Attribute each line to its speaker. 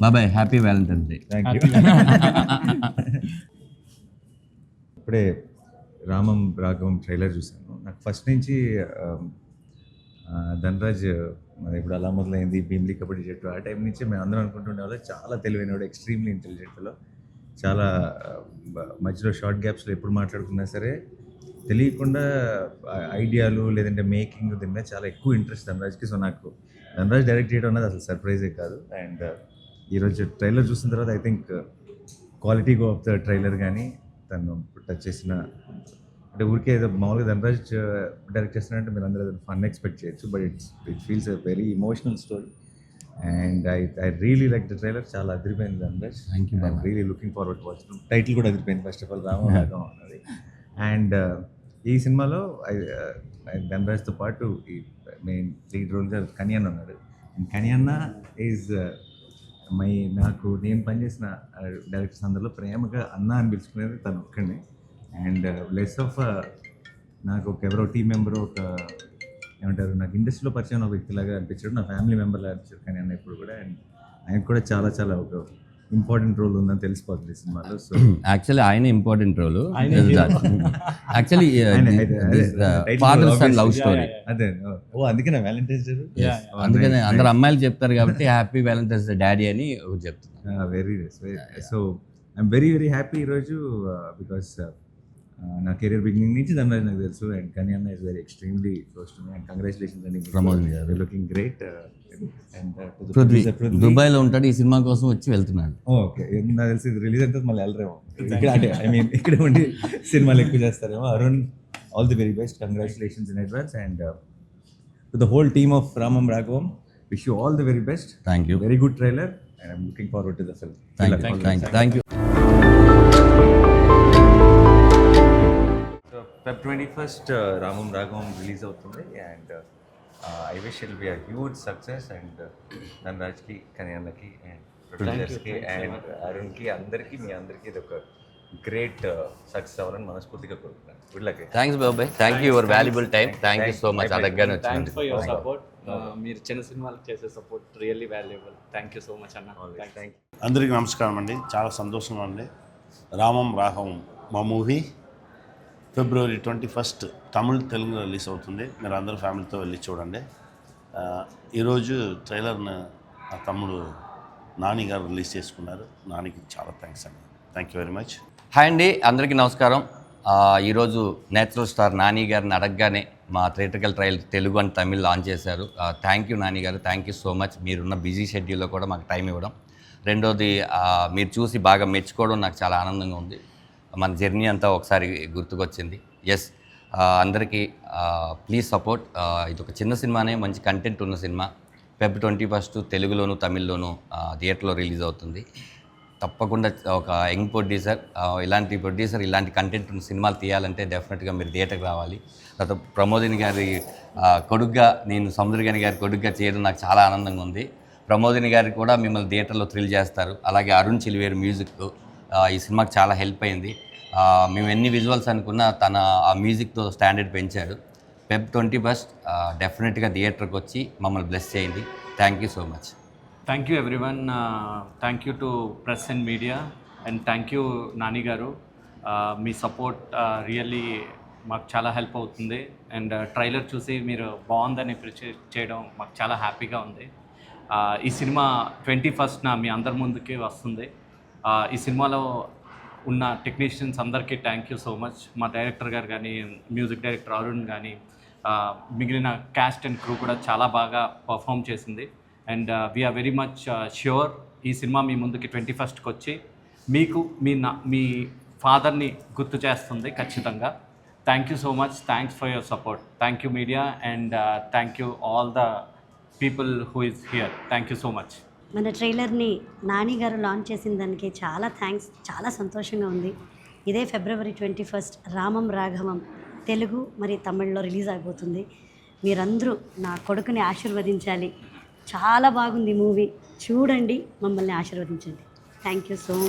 Speaker 1: బాబాయ్ happy Valentine's day.
Speaker 2: Thank you. ఇప్పుడే రామం రాఘవం trailer చూశాను. నాకు ఫస్ట్ నుంచి ధనరాజ్ మరి ఇప్పుడు అలా మొదలైంది భీమ్లీ కబడ్డీ జట్టు ఆ టైం నుంచి మేము అందరం అనుకుంటుండే వాళ్ళు చాలా తెలివైనవాడు, ఎక్స్ట్రీమ్లీ ఇంటెలిజెంట్లో, చాలా మధ్యలో షార్ట్ గ్యాప్స్లో ఎప్పుడు మాట్లాడుకున్నా సరే తెలియకుండా ఐడియాలు లేదంటే మేకింగ్ దీని మీద చాలా ఎక్కువ ఇంట్రెస్ట్ ధనరాజ్కి. సో నాకు ధనరాజ్ డైరెక్ట్ చేయడం అన్నది అసలు సర్ప్రైజే కాదు. అండ్ ఈరోజు ట్రైలర్ చూసిన తర్వాత I think quality of the trailer కానీ తను టచ్ చేసిన అంటే ఊరికే ఏదో మామూలుగా ధనరాజ్ డైరెక్ట్ చేస్తున్నారంటే మీరు అందరూ ఫన్ ఎక్స్పెక్ట్ చేయొచ్చు, but it feels a very emotional story. And I really like the trailer. చాలా అదిరిపోయింది Dhanraj. I'm really looking forward to watch. Title కూడా అదిరిపోయింది ఫస్ట్ ఆఫ్ ఆల్, రామం అన్నది. అండ్ ఈ సినిమాలో ధనరాజ్తో పాటు ఈ మెయిన్ లీడ్ రోల్గా కనియన్న ఉన్నాడు. కనియన్న ఈజ్ నాకు నేను పనిచేసిన డైరెక్టర్స్ అందరిలో ప్రేమగా అన్న అని పిలుచుకునేది తను ఒక్కడే. అండ్ లెస్ ఆఫ్ నాకు ఎవరో టీం మెంబరు ఒక ఏమంటారు నాకు ఇండస్ట్రీలో పరిచయం ఒక వ్యక్తిలాగా అనిపించాడు, నా ఫ్యామిలీ మెంబర్లా అనిపించాడు కానీ అన్న ఇప్పుడు కూడా. అండ్ ఆయనకు కూడా చాలా చాలా ఒక ఇంపార్టెంట్ రోల్ ఉందని తెలిసిపోతుంది సినిమాలో. సో
Speaker 1: యాక్చువల్లీ ఆయన important role. Actually father son love story.
Speaker 2: అదే అందుకే నా వ్యాలంటైన్స్ డే,
Speaker 1: అందుకనే అందరు అమ్మాయిలు చెప్తారు కాబట్టి హ్యాపీ వ్యాలంటైన్స్ డే డాడీ అని చెప్తున్నారు.
Speaker 2: Very so I'm very very happy ఈరోజు బికాస్ నా కెరీర్ బిగినింగ్ నుంచి ధనరాజ్ నాకు తెలుసు. అండ్ కనియన్న is very extremely close to me. And congratulations అండి
Speaker 1: ప్రమోద్ గారు,
Speaker 2: లుకింగ్ గ్రేట్.
Speaker 1: దుబాయ్లో ఉంటాడు, ఈ సినిమా కోసం వచ్చి వెళ్తున్నాడు.
Speaker 2: ఓకే, నాకు తెలిసి ఇది రిలీజ్ అంటే మళ్ళీ వెళ్ళరేమో ఇక్కడ, అంటే ఐ మీన్ ఇక్కడ ఉండి సినిమాలు ఎక్కువ చేస్తారేమో. Arun, all the very best, congratulations in advance. And to the whole team of Ramam Raghavam, wish you all the very best.
Speaker 1: Thank you.
Speaker 2: Very good trailer and I'm looking forward to the film.
Speaker 1: Thank you.
Speaker 2: Feb 21st Ramam Raghavam release అవుతుంది. And I wish it be a huge success. And ధనరాజ్కి, కనియన్నకి, and ప్రొడ్యూసర్స్కి, and అరుణ్కి, అందరికీ మీ అందరికీ ఇది ఒక గ్రేట్ సక్సెస్ అవ్వాలని మనస్ఫూర్తిగా కోరుకుంటున్నాను. Good luck.
Speaker 1: థ్యాంక్స్ బాబాయ్, thank you your valuable time. Thank you so much. అడగగానే
Speaker 3: థ్యాంక్స్ ఫర్ యువర్ సపోర్ట్. మీరు చిన్న సినిమాలకు చేసే support really valuable. Thank you so much అన్న. Thank you.
Speaker 4: అందరికీ నమస్కారం అండి. చాలా సంతోషంగా ఉంది. రామం రాఘవం మా మూవీ February 21st తమిళ్, తెలుగులో రిలీజ్ అవుతుంది. మీరు అందరూ ఫ్యామిలీతో వెళ్ళి చూడండి. ఈరోజు ట్రైలర్ని నా తమ్ముడు నాని గారు రిలీజ్ చేసుకున్నారు. నానికి చాలా థ్యాంక్స్ అండి. Thank you very much.
Speaker 1: Hi అండి, అందరికీ నమస్కారం. ఈరోజు నేచురల్ స్టార్ నాని గారిని అడగగానే మా theatrical trial Telugu and Tamil launch చేశారు. థ్యాంక్ యూ నాని గారు, థ్యాంక్ యూ సో మచ్. మీరున్న బిజీ షెడ్యూల్లో కూడా మాకు టైం ఇవ్వడం. రెండోది మీరు చూసి బాగా మెచ్చుకోవడం నాకు చాలా ఆనందంగా ఉంది. మన జర్నీ అంతా ఒకసారి గుర్తుకొచ్చింది. ఎస్, అందరికీ ప్లీజ్ సపోర్ట్. ఇది ఒక చిన్న సినిమానే, మంచి కంటెంట్ ఉన్న సినిమా. Feb 21st తెలుగులోను తమిళ్లోను థియేటర్లో రిలీజ్ అవుతుంది. తప్పకుండా ఒక యంగ్ ప్రొడ్యూసర్, ఇలాంటి ప్రొడ్యూసర్ ఇలాంటి కంటెంట్ ఉన్న సినిమాలు తీయాలంటే డెఫినెట్గా మీరు థియేటర్కి రావాలి. తర్వాత ప్రమోదిని గారి కొడుగ్గా, నేను సముద్రగని గారి కొడుగ్గా చేయడం నాకు చాలా ఆనందంగా ఉంది. ప్రమోదిని గారికి కూడా మిమ్మల్ని థియేటర్లో థ్రిల్ చేస్తారు. అలాగే అరుణ్ చిలివేరు మ్యూజిక్ ఈ సినిమాకి చాలా హెల్ప్ అయింది. మేము ఎన్ని విజువల్స్ అనుకున్నా తన ఆ మ్యూజిక్తో స్టాండర్డ్ పెంచాడు. Feb 21st డెఫినెట్గా థియేటర్కి వచ్చి మమ్మల్ని బ్లెస్ చేయండి. Thank you so much.
Speaker 3: Thank you everyone. Thank you to press and media, and thank you Nani గారు. మీ సపోర్ట్ రియల్లీ మాకు చాలా హెల్ప్ అవుతుంది. అండ్ ట్రైలర్ చూసి మీరు బాగుందని అప్రిషియేట్ చేయడం మాకు చాలా హ్యాపీగా ఉంది. ఈ సినిమా 21st మీ అందరి ముందుకి వస్తుంది. ఈ సినిమాలో ఉన్న టెక్నీషియన్స్ అందరికీ థ్యాంక్ యూ సో మచ్. మా డైరెక్టర్ గారు కానీ, మ్యూజిక్ డైరెక్టర్ అరుణ్ కానీ, మిగిలిన క్యాస్ట్ అండ్ క్రూ కూడా చాలా బాగా పర్ఫామ్ చేసింది. And we are very much sure ఈ సినిమా మీ ముందుకి 21st వచ్చి మీకు మీ ఫాదర్ని గుర్తు చేస్తుంది ఖచ్చితంగా. Thank you so much. Thanks for your support. Thank you media, and thank you all the people who is here. Thank you so much.
Speaker 5: మన ట్రైలర్ని నాని గారు లాంచ్ చేసిన దానికి చాలా థ్యాంక్స్. చాలా సంతోషంగా ఉంది. ఇదే February 21st రామం రాఘవం తెలుగు మరి తమిళ్లో రిలీజ్ అయిపోతుంది. మీరందరూ నా కొడుకుని ఆశీర్వదించాలి. చాలా బాగుంది మూవీ, చూడండి, మమ్మల్ని ఆశీర్వదించండి. Thank you so much.